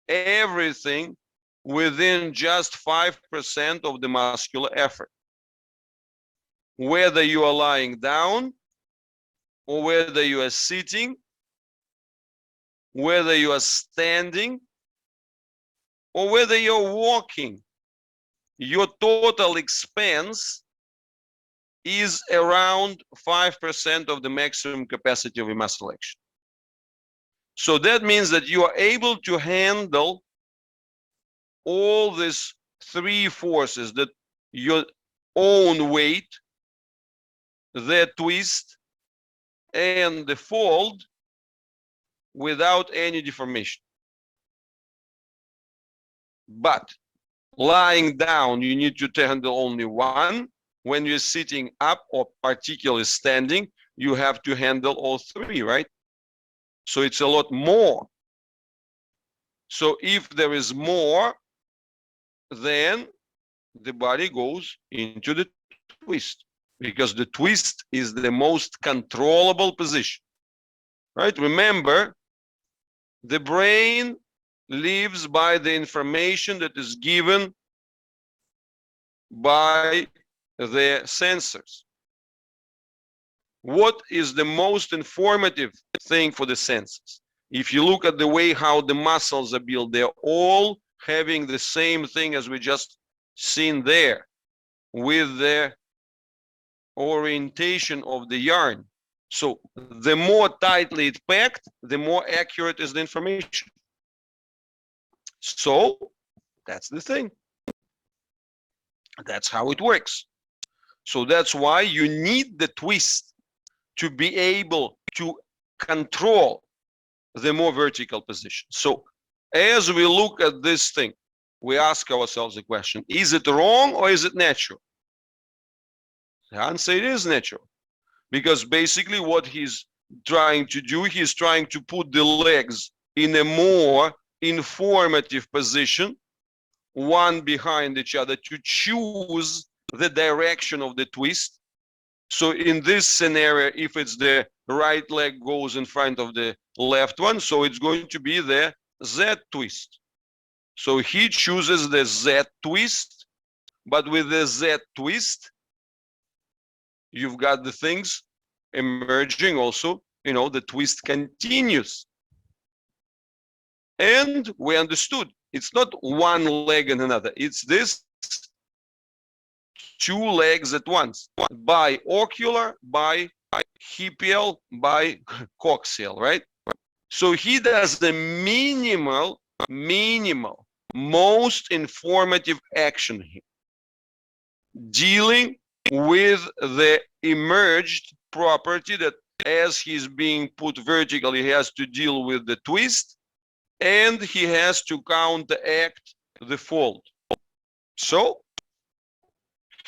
everything within just 5% of the muscular effort, whether you are lying down or whether you are sitting, whether you are standing, or whether you're walking. Your total expense is around 5% of the maximum capacity of your muscle action. So that means that you are able to handle all these 3 forces, that your own weight, the twist, and the fold, without any deformation. But lying down, you need to handle only 1. When you're sitting up, or particularly standing, you have to handle all 3, right? So it's a lot more. So if there is more, then the body goes into the twist, because the twist is the most controllable position, right? Remember, the brain lives by the information that is given by the sensors. What is the most informative thing for the senses? If you look at the way how the muscles are built, they're all having the same thing as we just seen there, with the orientation of the yarn. So the more tightly it's packed, the more accurate is the information. So that's the thing. That's how it works. So that's why you need the twist to be able to control the more vertical position. So as we look at this thing, we ask ourselves the question, is it wrong or is it natural? The answer, it is natural. Because basically what he's trying to do, he's trying to put the legs in a more informative position, one behind each other, to choose the direction of the twist, So in this scenario, if it's the right leg goes in front of the left one, so it's going to be the Z twist. So he chooses the Z twist, but with the Z twist, you've got the things emerging also, the twist continues. And we understood it's not one leg and another, it's this two legs at once, biocular, bihipial, bicoaxial, right? So he does the minimal, most informative action here, dealing with the emerged property that as he's being put vertically, he has to deal with the twist, and he has to counteract the fold. So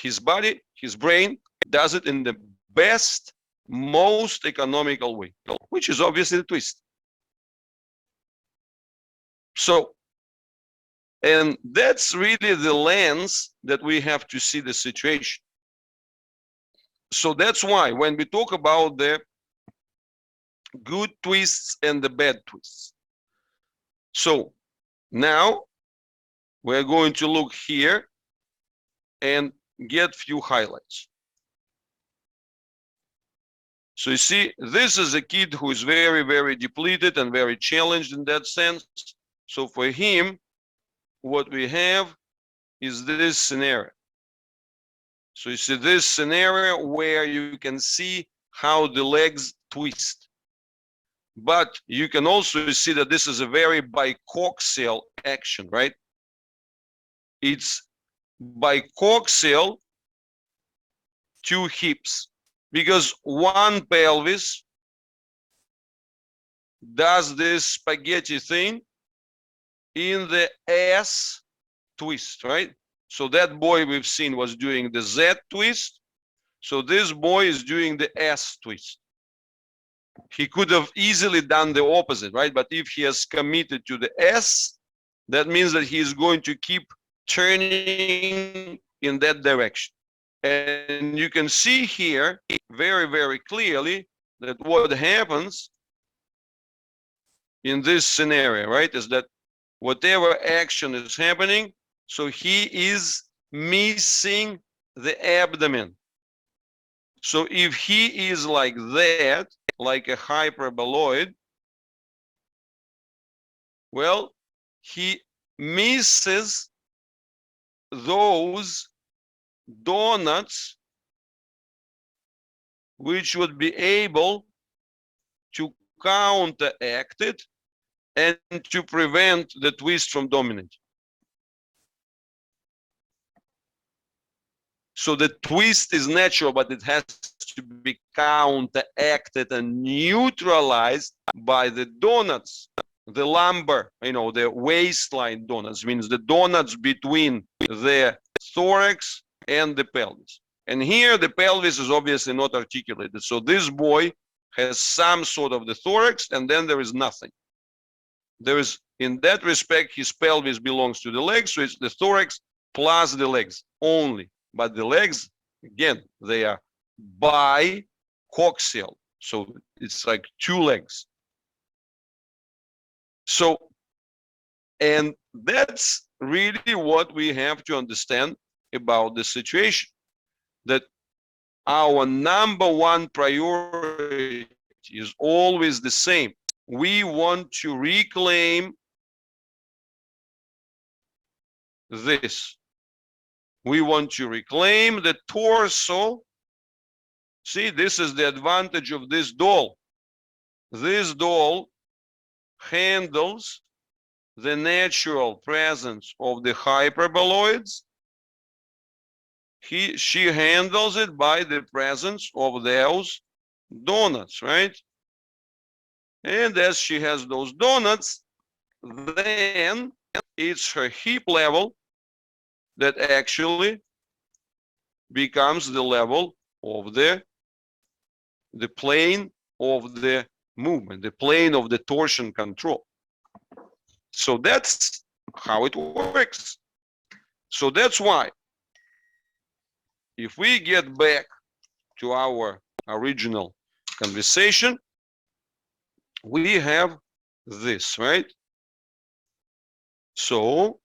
his body, his brain does it in the best, most economical way, which is obviously the twist. So, and that's really the lens that we have to see the situation. So that's why when we talk about the good twists and the bad twists. So now we're going to look here and get few highlights. So you see, this is a kid who is very, very depleted and very challenged in that sense. So for him, what we have is this scenario. So you see this scenario where you can see how the legs twist. But you can also see that this is a very bicoaxial action, right? It's bicoaxial, two hips, because one pelvis does this spaghetti thing in the S twist, right? So that boy we've seen was doing the Z twist. So this boy is doing the S twist. He could have easily done the opposite, right? But if he has committed to the S, that means that he is going to keep turning in that direction. And you can see here very, very clearly that what happens in this scenario, right, is that whatever action is happening, so he is missing the abdomen. So if he is like that, like a hyperboloid, well, he misses those donuts which would be able to counteract it and to prevent the twist from dominating. So the twist is natural, but it has to be counteracted and neutralized by the donuts, the lumbar, the waistline donuts, means the donuts between the thorax and the pelvis. And here the pelvis is obviously not articulated. So this boy has some sort of the thorax, and then there is nothing. There is, in that respect, his pelvis belongs to the legs, so it's the thorax plus the legs only. But the legs, again, they are bicoaxial. So it's like two legs. So, and that's really what we have to understand about the situation, that our number one priority is always the same. We want to reclaim this. We want to reclaim the torso. See, this is the advantage of this doll. This doll handles the natural presence of the hyperboloids. She handles it by the presence of those donuts, right? And as she has those donuts, then it's her hip level that actually becomes the level of the plane of the movement, the plane of the torsion control. So that's how it works. So that's why, if we get back to our original conversation, we have this, right? So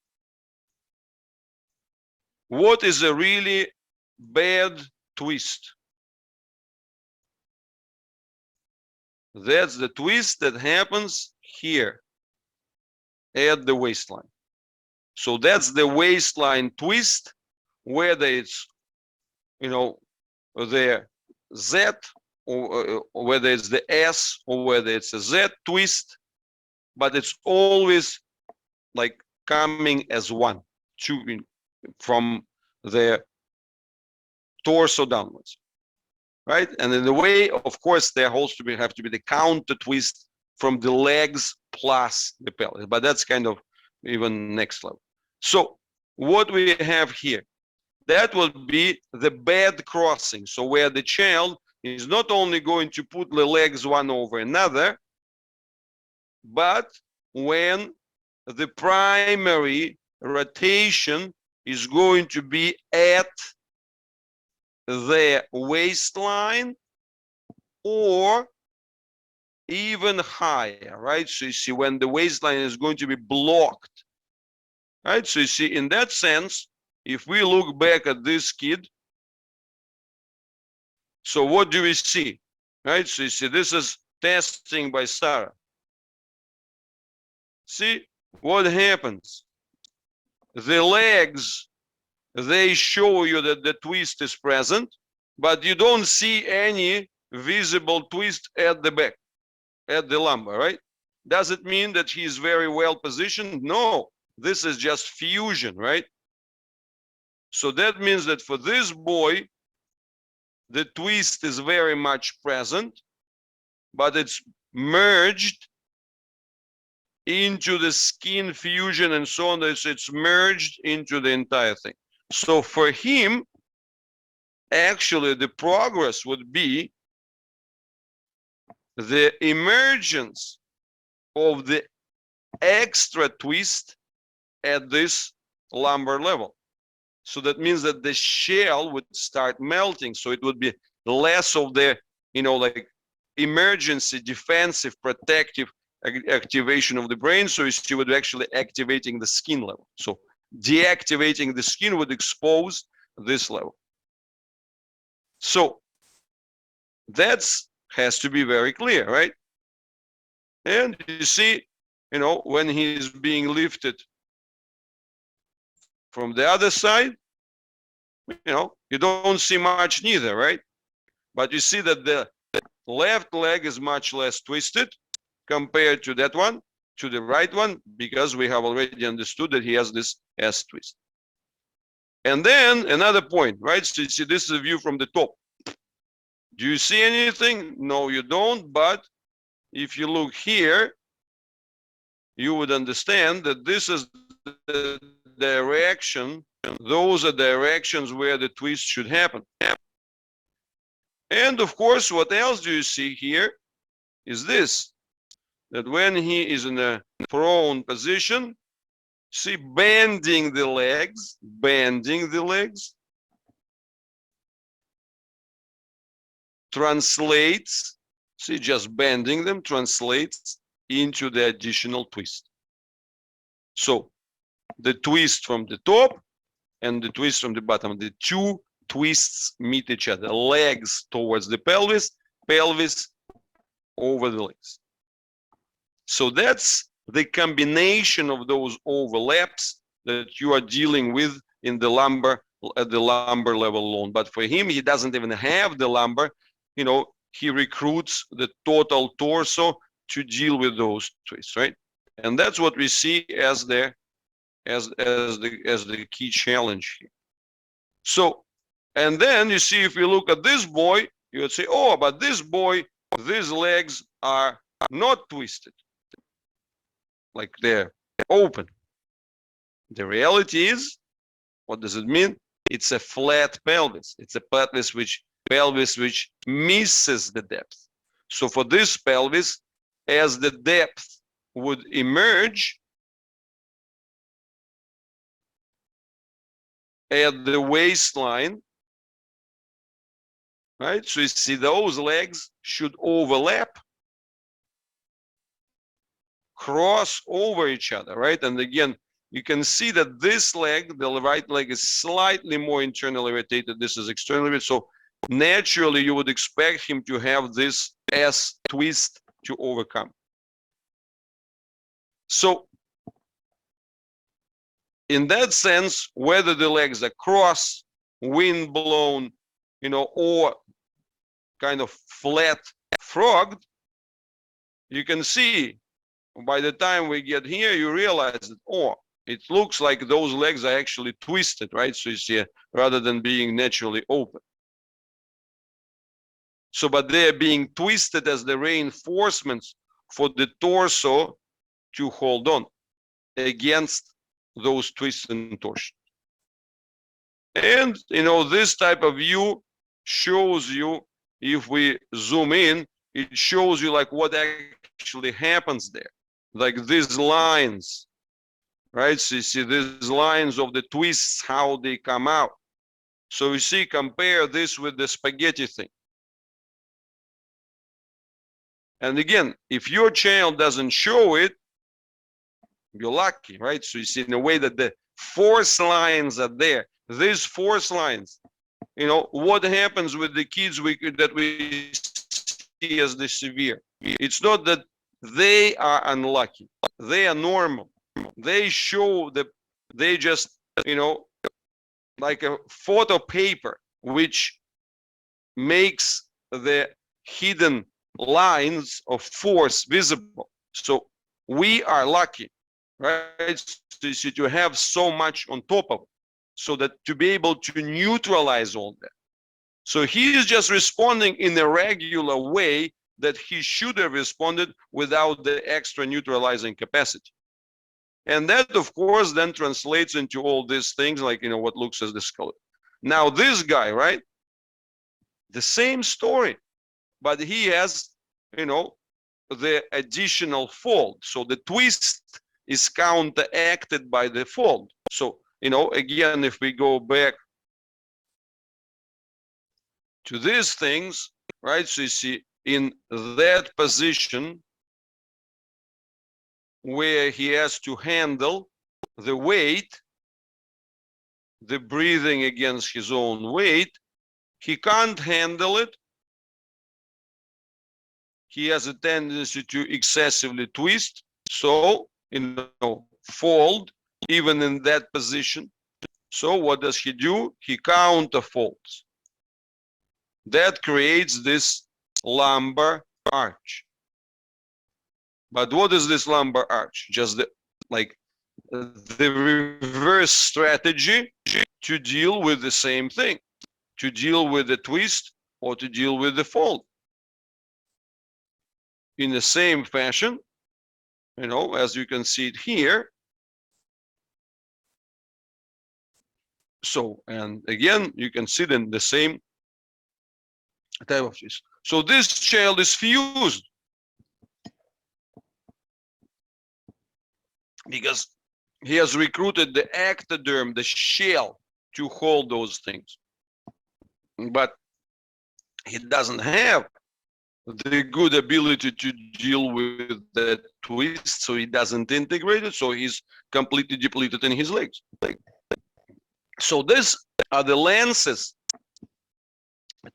what is a really bad twist? That's the twist that happens here at the waistline. So that's the waistline twist, whether it's, the Z, or whether it's the S, or whether it's a Z twist, but it's always like coming as one, from the torso downwards, right? And in the way, of course, there has to be the counter twist from the legs plus the pelvis, but that's kind of even next level. So what we have here, that would be the bad crossing. So where the child is not only going to put the legs one over another, but when the primary rotation is going to be at the waistline or even higher, right? So you see, when the waistline is going to be blocked, right? So you see, in that sense, if we look back at this kid, so what do we see, right? So you see, this is testing by Sarah. See what happens? The legs, they show you that the twist is present, but you don't see any visible twist at the back, at the lumbar, right? Does it mean that he is very well positioned? No, this is just fusion, right? So that means that for this boy, the twist is very much present, but it's merged into the skin fusion and so on. It's merged into the entire thing. So for him, actually, the progress would be the emergence of the extra twist at this lumbar level. So that means that the shell would start melting. So it would be less of the, like emergency, defensive, protective activation of the brain. So you would actually activating the skin level. So deactivating the skin would expose this level. So that's has to be very clear, right? And you see, when he's being lifted from the other side, you don't see much neither, right? But you see that the left leg is much less twisted compared to that one, to the right one, because we have already understood that he has this S twist. And then another point, right? So you see, this is a view from the top. Do you see anything? No, you don't. But if you look here, you would understand that this is the direction. Those are directions where the twist should happen. And of course, what else do you see here is this, that when he is in a prone position, see, bending the legs, translates, see, just bending them translates into the additional twist. So the twist from the top and the twist from the bottom, the two twists meet each other, legs towards the pelvis, pelvis over the legs. So that's the combination of those overlaps that you are dealing with in the lumbar, at the lumbar level alone. But for him, he doesn't even have the lumbar. He recruits the total torso to deal with those twists, right? And that's what we see as the key challenge here. So, and then you see, if you look at this boy, you would say, oh, but this boy, these legs are not twisted, like they're open. The reality is, what does it mean? It's a flat pelvis. It's a pelvis which misses the depth. So for this pelvis, as the depth would emerge at the waistline, right? So you see those legs should overlap, cross over each other, right? And again, you can see that this leg, the right leg, is slightly more internally rotated. This is externally rotated. So naturally, you would expect him to have this S twist to overcome. So in that sense, whether the legs are cross, wind blown, or kind of flat frogged, you can see by the time we get here, you realize that, oh, it looks like those legs are actually twisted, right? So you see, rather than being naturally open. So, but they're being twisted as the reinforcements for the torso to hold on against those twists and torsions. And, this type of view shows you, if we zoom in, it shows you like what actually happens there. Like these lines, right? So you see these lines of the twists, how they come out. So you see, compare this with the spaghetti thing. And again, if your child doesn't show it, you're lucky, right? So you see in a way that the force lines are there. These force lines, what happens with the kids that we see as the severe? It's not that they are unlucky. They are normal. They show they just, like a photo paper, which makes the hidden lines of force visible. So we are lucky, right? So to have so much on top of it, so that to be able to neutralize all that. So he is just responding in a regular way that he should have responded without the extra neutralizing capacity. And that, of course, then translates into all these things like, what looks as the skeleton. Now, this guy, right? The same story, but he has, the additional fold. So the twist is counteracted by the fold. So, again, if we go back to these things, right? So you see in that position where he has to handle the weight, the breathing against his own weight, he can't handle it. He has a tendency to excessively twist. So, fold even in that position. So what does he do? He counterfolds. That creates this lumbar arch. But what is this lumbar arch? Just the reverse strategy to deal with the same thing, to deal with the twist or to deal with the fold. In the same fashion, as you can see it here. So, and again, you can see then the same type of this. So this child is fused because he has recruited the ectoderm, the shell, to hold those things. But he doesn't have the good ability to deal with the twist, so he doesn't integrate it, so he's completely depleted in his legs. So these are the lenses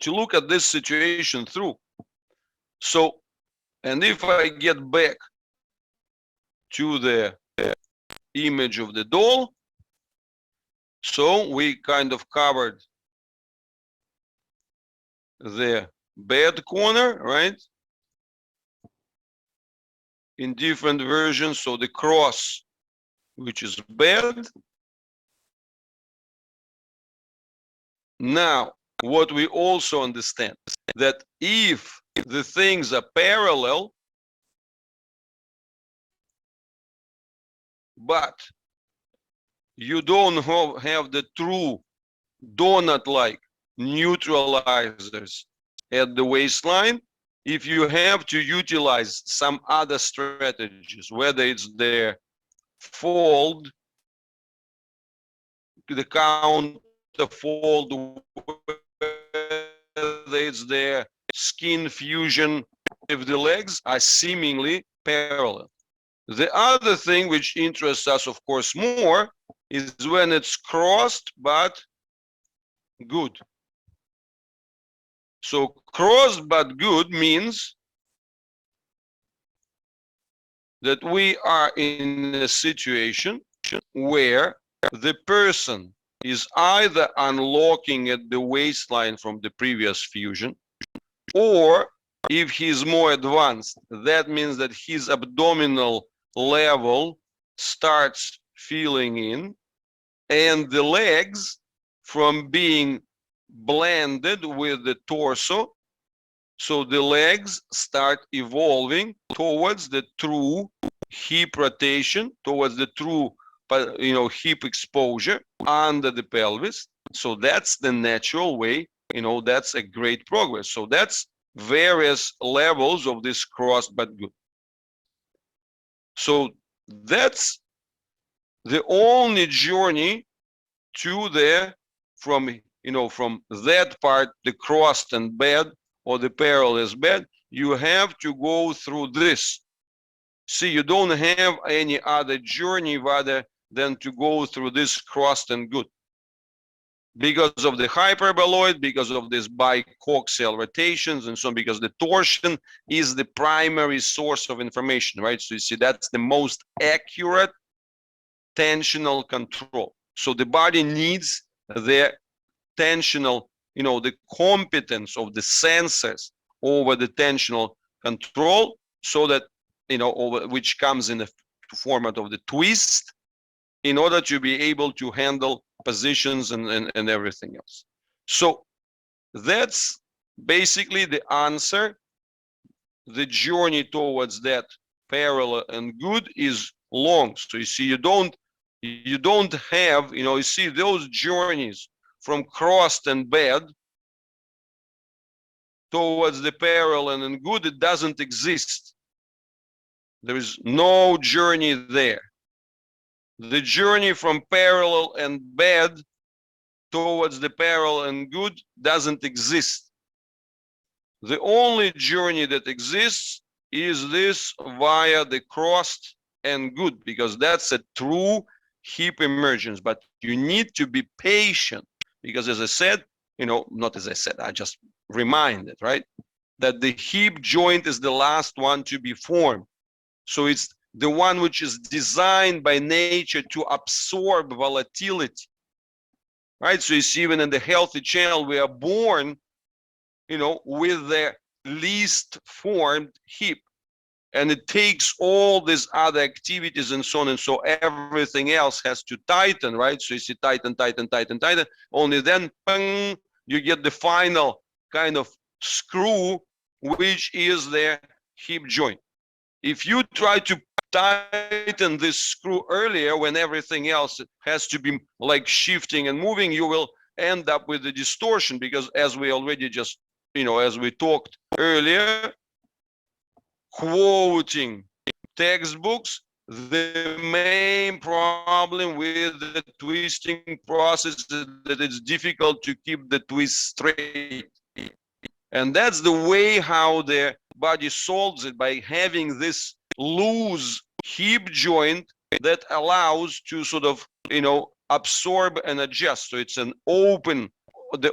to look at this situation through. So, and if I get back to the image of the doll, so we kind of covered the bad corner, right? In different versions. So the cross, which is bad. Now, what we also understand, that if the things are parallel, but you don't have the true donut-like neutralizers at the waistline, if you have to utilize some other strategies, whether it's the fold, the counter fold, whether whether it's the skin fusion if the legs are seemingly parallel. The other thing which interests us, of course, more is when it's crossed but good. So crossed but good means that we are in a situation where the person is either unlocking at the waistline from the previous fusion, or if he's more advanced, that means that his abdominal level starts filling in, and the legs from being blended with the torso, so the legs start evolving towards the true hip rotation, towards the true hip exposure under the pelvis. So that's the natural way, that's a great progress. So that's various levels of this crossed but good. So that's the only journey to the from that part, the crossed and bad or the parallel is bad. You have to go through this. See, you don't have any other journey rather than to go through this crossed and good. Because of the hyperboloid, because of this bicoaxial rotations and so on, because the torsion is the primary source of information, right? So you see, that's the most accurate tensional control. So the body needs the tensional, the competence of the sensors over the tensional control, so that, which comes in the format of the twist, in order to be able to handle positions and everything else. So that's basically the answer. The journey towards that parallel and good is long. So you see, you don't have, you see, those journeys from crossed and bad towards the parallel and good, it doesn't exist. There is no journey there. The journey from parallel and bad towards the parallel and good doesn't exist. The only journey that exists is this via the crossed and good, because that's a true hip emergence. But you need to be patient, because as I said, not as I said, I just reminded, right, that the hip joint is the last one to be formed. So it's the one which is designed by nature to absorb volatility, right? So you see, even in the healthy channel, we are born, with the least formed hip, and it takes all these other activities and so on, and so everything else has to tighten, right? So you see, tighten, tighten, tighten, tighten. Only then, bang, you get the final kind of screw, which is the hip joint. If you try to tighten this screw earlier, when everything else has to be like shifting and moving, you will end up with the distortion, because as we already just, as we talked earlier, quoting textbooks, the main problem with the twisting process is that it's difficult to keep the twist straight. And that's the way how the body solves it, by having this loose hip joint that allows to sort of, absorb and adjust. So it's the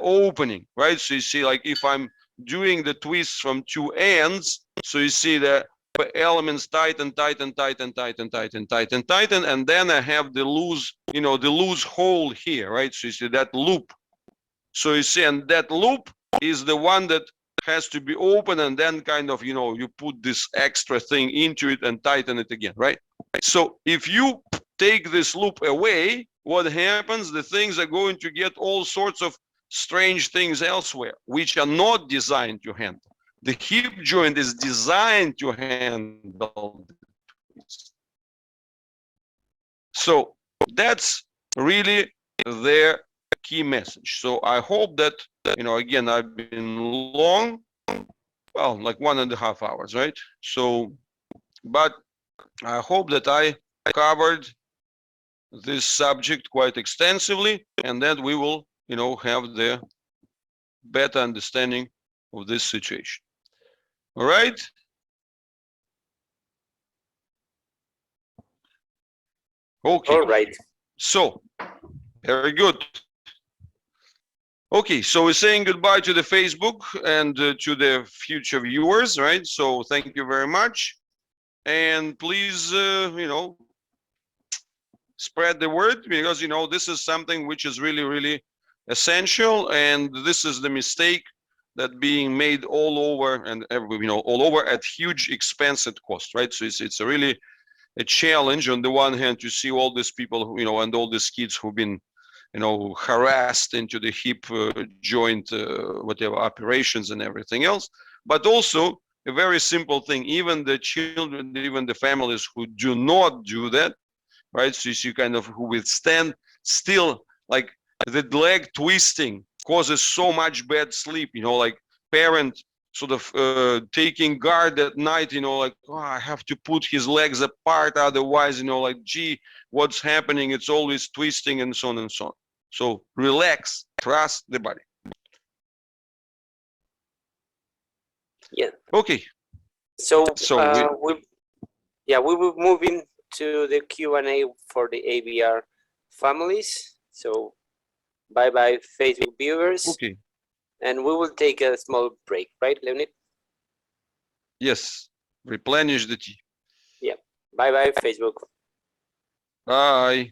opening, right? So you see, like if I'm doing the twist from two ends, so you see the elements tighten, tighten, tighten, tighten, tighten, tighten, tighten, and then I have the loose, the loose hole here, right? So you see that loop. So you see, and that loop is the one that has to be open, and then kind of, you put this extra thing into it and tighten it again, right? So if you take this loop away, what happens? The things are going to get all sorts of strange things elsewhere, which are not designed to handle. The hip joint is designed to handle this. So that's really their key message. So I hope that, again, I've been long, well, like 1.5 hours, right? So, but I hope that I covered this subject quite extensively, and that we will, have the better understanding of this situation. All right. Okay. All right. So, very good. Okay, so we're saying goodbye to the Facebook and to the future viewers, right? So thank you very much. And please, spread the word, because, this is something which is really, really essential. And this is the mistake that being made all over and, all over at huge expense and cost, right? So it's a really a challenge on the one hand to see all these people who, and all these kids who've been, harassed into the hip joint, whatever operations and everything else. But also a very simple thing, even the children, even the families who do not do that, right? So you see kind of who withstand still, like the leg twisting causes so much bad sleep, like parent sort of taking guard at night, like, oh, I have to put his legs apart, otherwise, like, gee, what's happening? It's always twisting and so on and so on. So relax, trust the body. Yeah. Okay. So we will move into the Q&A for the ABR families. So bye-bye, Facebook viewers. Okay. And we will take a small break, right, Leonid? Yes. Replenish the tea. Yeah. Bye-bye, Facebook. Bye.